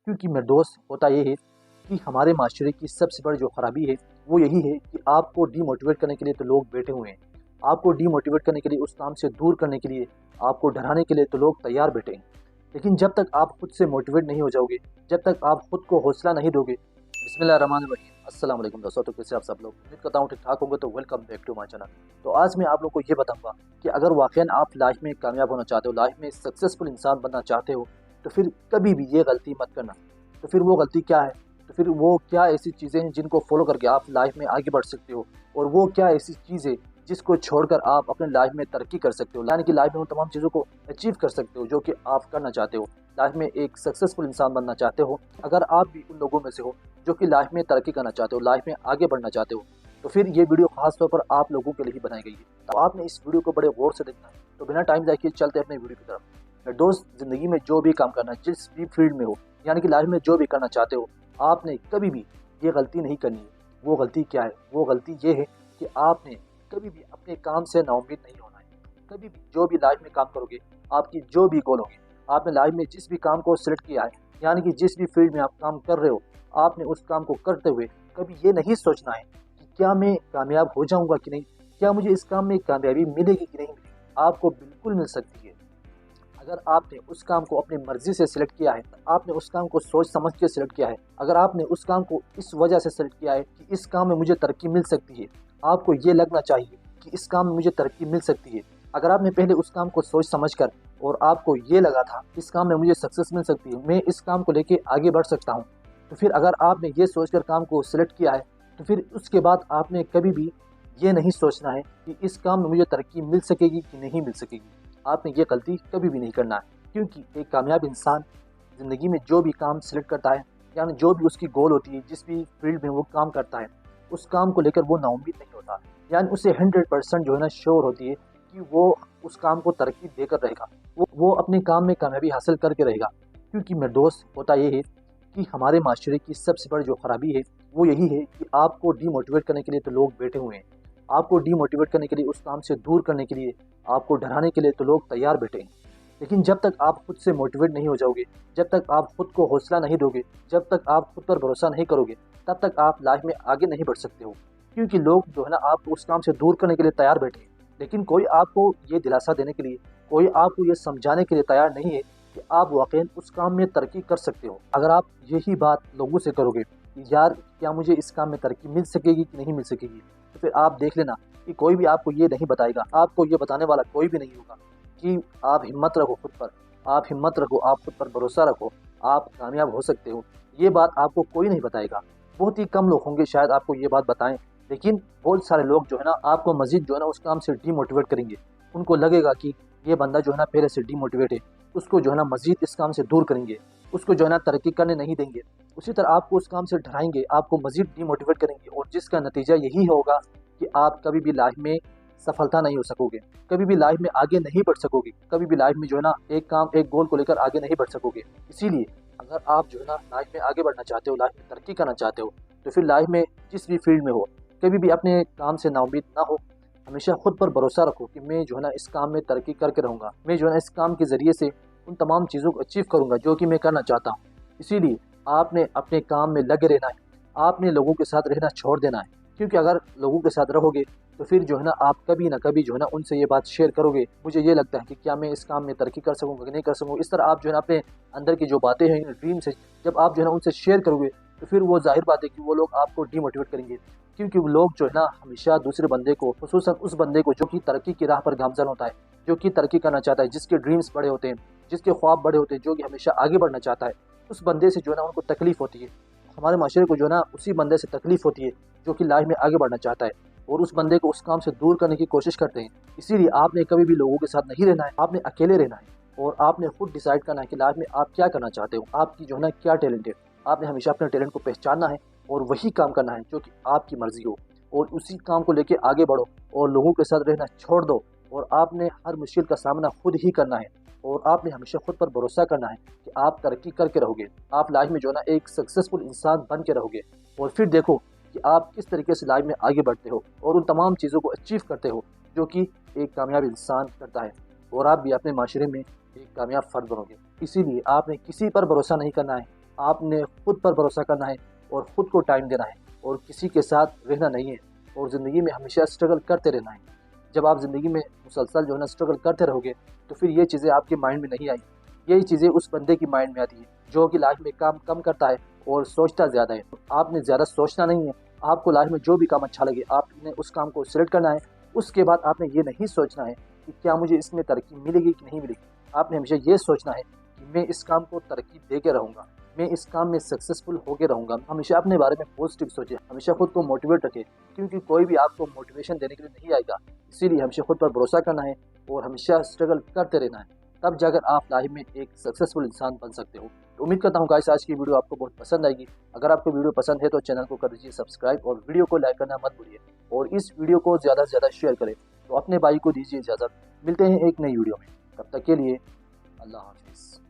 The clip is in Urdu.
کیونکہ میرے دوست ہوتا یہ ہے کہ ہمارے معاشرے کی سب سے بڑی جو خرابی ہے وہ یہی ہے کہ آپ کو ڈی موٹیویٹ کرنے کے لیے تو لوگ بیٹھے ہوئے ہیں، آپ کو ڈی موٹیویٹ کرنے کے لیے، اس کام سے دور کرنے کے لیے، آپ کو ڈرانے کے لیے تو لوگ تیار بیٹھے ہیں۔ لیکن جب تک آپ خود سے موٹیویٹ نہیں ہو جاؤ گے، جب تک آپ خود کو حوصلہ نہیں دو گے۔ بسم اللہ الرحمن الرحیم، السلام علیکم دوستوں، تو کیسے آپ سب لوگ؟ امید کرتا ہوں ٹھیک ٹھاک ہوں گے، تو welcome back to my channel. تو آج میں آپ لوگوں کو یہ بتاؤں گا کہ اگر واقعاً آپ لائف میں کامیاب ہونا چاہتے ہو، لائف میں سکسیزفل انسان بننا چاہتے ہو، تو پھر کبھی بھی یہ غلطی مت کرنا۔ تو پھر وہ غلطی کیا ہے؟ تو پھر وہ کیا ایسی چیزیں ہیں جن کو فالو کر کے آپ لائف میں آگے بڑھ سکتے ہو، اور وہ کیا ایسی چیز ہے جس کو چھوڑ کر آپ اپنے لائف میں ترقی کر سکتے ہو، یعنی کہ لائف میں ان تمام چیزوں کو اچیو کر سکتے ہو جو کہ آپ کرنا چاہتے ہو، لائف میں ایک سکسیزفل انسان بننا چاہتے ہو۔ اگر آپ بھی ان لوگوں میں سے ہو جو کہ لائف میں ترقی کرنا چاہتے ہو، لائف میں آگے بڑھنا چاہتے ہو، تو پھر یہ ویڈیو خاص طور پر آپ لوگوں کے لیے ہی بنائی گئی ہے۔ تو آپ نے اس ویڈیو کو بڑے غور سے دیکھنا ہے۔ تو بنا ٹائم ضائع کیے چلتے ہیں اپنے ویڈیو کی طرف۔ میرے دوست، زندگی میں جو بھی کام کرنا ہے، جس بھی فیلڈ میں ہو، یعنی کہ لائف میں جو بھی کرنا چاہتے ہو، آپ نے کبھی بھی یہ غلطی نہیں کرنی ہے۔ وہ غلطی کیا ہے؟ وہ غلطی یہ ہے کہ آپ نے کبھی بھی اپنے کام سے نا امید نہیں ہونا ہے۔ کبھی بھی جو بھی لائف میں کام کرو گے، آپ کی جو بھی گول ہوگی، آپ نے لائف میں جس بھی کام کو سلیکٹ کیا ہے، یعنی کہ جس بھی فیلڈ میں آپ کام کر رہے ہو، آپ نے اس کام کو کرتے ہوئے کبھی یہ نہیں سوچنا ہے کہ کیا میں کامیاب ہو جاؤں گا کہ نہیں، کیا مجھے اس کام میں کامیابی ملے گی کہ نہیں ملے گی۔ آپ کو بالکل مل سکتی ہے اگر آپ نے اس کام کو اپنی مرضی سے سلیکٹ کیا ہے، آپ نے اس کام کو سوچ سمجھ کے سلیکٹ کیا ہے، اگر آپ نے اس کام کو اس وجہ سے سلیکٹ کیا ہے کہ اس کام میں مجھے ترقی مل سکتی ہے، آپ کو یہ لگنا چاہیے کہ اس کام میں مجھے ترقی مل سکتی ہے۔ اگر آپ نے پہلے اس کام کو سوچ سمجھ کر اور آپ کو یہ لگا تھا اس کام میں مجھے سکسیس مل سکتی ہے، میں اس کام کو لے کے آگے بڑھ سکتا ہوں، تو پھر اگر آپ نے یہ سوچ کر کام کو سلیکٹ کیا ہے، تو پھر اس کے بعد آپ نے کبھی بھی یہ نہیں سوچنا ہے کہ اس کام میں مجھے ترقی مل سکے گی کہ نہیں مل سکے گی۔ آپ نے یہ غلطی کبھی بھی نہیں کرنا ہے، کیونکہ ایک کامیاب انسان زندگی میں جو بھی کام سلیکٹ کرتا ہے، یعنی جو بھی اس کی گول ہوتی ہے، جس بھی فیلڈ میں وہ کام کرتا ہے، اس کام کو لے کر وہ نا امید نہیں ہوتا، یعنی اسے 100% جو ہے نا شور ہوتی ہے کہ وہ اس کام کو ترقی دے کر رہے گا، وہ اپنے کام میں کامیابی حاصل کر کے رہے گا۔ کیونکہ میرے دوست ہوتا یہ ہے کہ ہمارے معاشرے کی سب سے بڑی جو خرابی ہے وہ یہی ہے کہ آپ کو ڈی موٹیویٹ کرنے کے لیے تو لوگ بیٹھے ہوئے ہیں، آپ کو ڈی موٹیویٹ کرنے کے لیے، اس کام سے دور کرنے کے لیے، آپ کو ڈرانے کے لیے تو لوگ تیار بیٹھے ہیں۔ لیکن جب تک آپ خود سے موٹیویٹ نہیں ہو جاؤ گے، جب تک آپ خود کو حوصلہ نہیں دو گے، جب تک آپ خود پر بھروسہ نہیں کرو گے، تب تک آپ لائف میں آگے نہیں بڑھ سکتے ہو۔ کیونکہ لوگ جو ہے نا آپ کو اس کام سے دور کرنے کے لیے تیار بیٹھے ہیں، لیکن کوئی آپ کو یہ دلاسا دینے کے لیے، کوئی آپ کو یہ سمجھانے کے لیے تیار نہیں ہے کہ آپ واقعی اس کام میں ترقی کر سکتے ہو۔ اگر آپ یہی بات لوگوں سے کرو گے کہ یار کیا مجھے اس کام میں ترقی مل سکے گی کہ نہیں مل سکے گی، تو پھر آپ دیکھ لینا کہ کوئی بھی آپ کو یہ نہیں بتائے گا، آپ کو یہ بتانے والا کوئی بھی نہیں ہوگا کہ آپ ہمت رکھو خود پر، آپ ہمت رکھو، آپ خود پر بھروسہ رکھو، آپ کامیاب ہو سکتے ہو۔ یہ بات آپ کو کوئی نہیں بتائے گا۔ بہت ہی کم لوگ ہوں گے شاید آپ کو یہ بات بتائیں، لیکن بہت سارے لوگ جو ہے نا آپ کو مزید جو ہے نا اس کام سے ڈی موٹیویٹ کریں گے۔ ان کو لگے گا کہ یہ بندہ جو ہے نا پہلے سے ڈی موٹیویٹ ہے، اس کو جو ہے نا مزید اس کام سے دور کریں گے، اس کو جو ہے نا ترقی کرنے نہیں دیں گے۔ اسی طرح آپ کو اس کام سے ڈرائیں گے، آپ کو مزید ڈی موٹیویٹ کریں گے، اور جس کا نتیجہ یہی ہوگا کہ آپ کبھی بھی لائف میں سفلتا نہیں ہو سکو گے، کبھی بھی لائف میں آگے نہیں بڑھ سکو گے، کبھی بھی لائف میں جو ہے نا ایک گول کو لے کر آگے نہیں بڑھ سکو گے۔ اسی لیے اگر آپ جو ہے نا لائف میں آگے بڑھنا چاہتے ہو، لائف میں ترقی کرنا چاہتے ہو، تو پھر لائف میں جس بھی فیلڈ میں ہو، کبھی بھی اپنے کام سے نا امید نہ ہو، ہمیشہ خود پر بھروسہ رکھو کہ میں جو ہے نا اس کام میں ترقی کر کے رہوں گا، میں جو ہے نا اس کام کے ذریعے سے ان تمام چیزوں کو اچیو کروں گا جو کہ میں کرنا چاہتا ہوں۔ اسی لیے آپ نے اپنے کام میں لگے رہنا ہے، آپ نے لوگوں کے ساتھ رہنا چھوڑ دینا ہے، کیونکہ اگر لوگوں کے ساتھ رہو گے تو پھر جو ہے نا آپ کبھی نہ کبھی جو ہے نا ان سے یہ بات شیئر کرو گے، مجھے یہ لگتا ہے کہ کیا میں اس کام میں ترقی کر سکوں گا کہ نہیں کر سکوں گا۔ اس طرح آپ جو ہے نا اپنے اندر کی جو باتیں ہیں، ڈریمز ہیں، جب آپ جو ہے نا ان سے شیئر کرو گے تو پھر وہ ظاہر بات ہے کہ وہ لوگ آپ کو ڈی موٹیویٹ کریں گے، کیونکہ وہ لوگ جو ہے نا ہمیشہ دوسرے بندے کو، خصوصاً اس بندے کو جو کہ ترقی کی راہ پر گامزن ہوتا ہے، جو کہ ترقی کرنا چاہتا ہے، جس کے ڈریمز بڑے ہوتے ہیں، جس کے خواب بڑے ہوتے ہیں، جو کہ ہمیشہ آگے بڑھنا چاہتا ہے، اس بندے سے جو ہے نا ان کو تکلیف ہوتی ہے۔ ہمارے معاشرے کو جو ہے نا اسی بندے سے تکلیف ہوتی ہے جو کہ لائف میں آگے بڑھنا چاہتا ہے، اور اس بندے کو اس کام سے دور کرنے کی کوشش کرتے ہیں۔ اسی لیے آپ نے کبھی بھی لوگوں کے ساتھ نہیں رہنا ہے، آپ نے اکیلے رہنا ہے، اور آپ نے خود ڈیسائیڈ کرنا ہے کہ لائف میں آپ کیا کرنا چاہتے ہو، آپ کی جو ہے نا کیا ٹیلنٹ ہے۔ آپ نے ہمیشہ اپنے ٹیلنٹ کو پہچاننا ہے اور وہی کام کرنا ہے جو کہ آپ کی مرضی ہو، اور اسی کام کو لے کے آگے بڑھو، اور لوگوں کے ساتھ رہنا چھوڑ دو، اور آپ نے ہر مشکل کا سامنا خود ہی کرنا ہے، اور آپ نے ہمیشہ خود پر بھروسہ کرنا ہے کہ آپ ترقی کر کے رہو گے، آپ لائف میں جو ہے نا ایک سکسیزفل انسان بن کے رہو گے، اور پھر دیکھو کہ آپ کس طریقے سے لائف میں آگے بڑھتے ہو اور ان تمام چیزوں کو اچیو کرتے ہو جو کہ ایک کامیاب انسان کرتا ہے، اور آپ بھی اپنے معاشرے میں ایک کامیاب فرد بنو گے۔ اسی لیے آپ نے کسی پر بھروسہ نہیں کرنا ہے، آپ نے خود پر بھروسہ کرنا ہے اور خود کو ٹائم دینا ہے اور کسی کے ساتھ رہنا نہیں ہے اور زندگی میں ہمیشہ اسٹرگل کرتے رہنا ہے۔ جب آپ زندگی میں مسلسل جو ہے نا اسٹرگل کرتے رہو گے تو پھر یہ چیزیں آپ کے مائنڈ میں نہیں آئی، یہی چیزیں اس بندے کی مائنڈ میں آتی ہے جو کہ لائف میں کام کم کرتا ہے اور سوچتا زیادہ ہے۔ آپ نے زیادہ سوچنا نہیں ہے، آپ کو لائف میں جو بھی کام اچھا لگے آپ نے اس کام کو سلیکٹ کرنا ہے۔ اس کے بعد آپ نے یہ نہیں سوچنا ہے کہ کیا مجھے اس میں ترقی ملے گی کہ نہیں ملے گی، آپ نے ہمیشہ یہ سوچنا ہے کہ میں اس کام کو ترقی دے کے رہوں گا، میں اس کام میں سکسیسفل ہو کے رہوں گا۔ ہمیشہ اپنے بارے میں پازیٹیو سوچیں، ہمیشہ خود کو موٹیویٹ رکھیں، کیونکہ کوئی بھی آپ کو موٹیویشن دینے کے لیے نہیں آئے گا۔ اسی لیے ہمیشہ خود پر بھروسہ کرنا ہے اور ہمیشہ اسٹرگل کرتے رہنا ہے، تب جا کر آپ لائف میں ایک سکسیسفل انسان بن سکتے ہو۔ تو امید کرتا ہوں گائس آج کی ویڈیو آپ کو بہت پسند آئے گی۔ اگر آپ کو ویڈیو پسند ہے تو چینل کو کر دیجیے سبسکرائب اور ویڈیو کو لائک کرنا مت بھولیے اور اس ویڈیو کو زیادہ سے زیادہ شیئر کریں۔ تو اپنے بھائی کو دیجیے اجازت، ملتے ہیں ایک نئی ویڈیو میں، تب تک کے لیے اللہ حافظ۔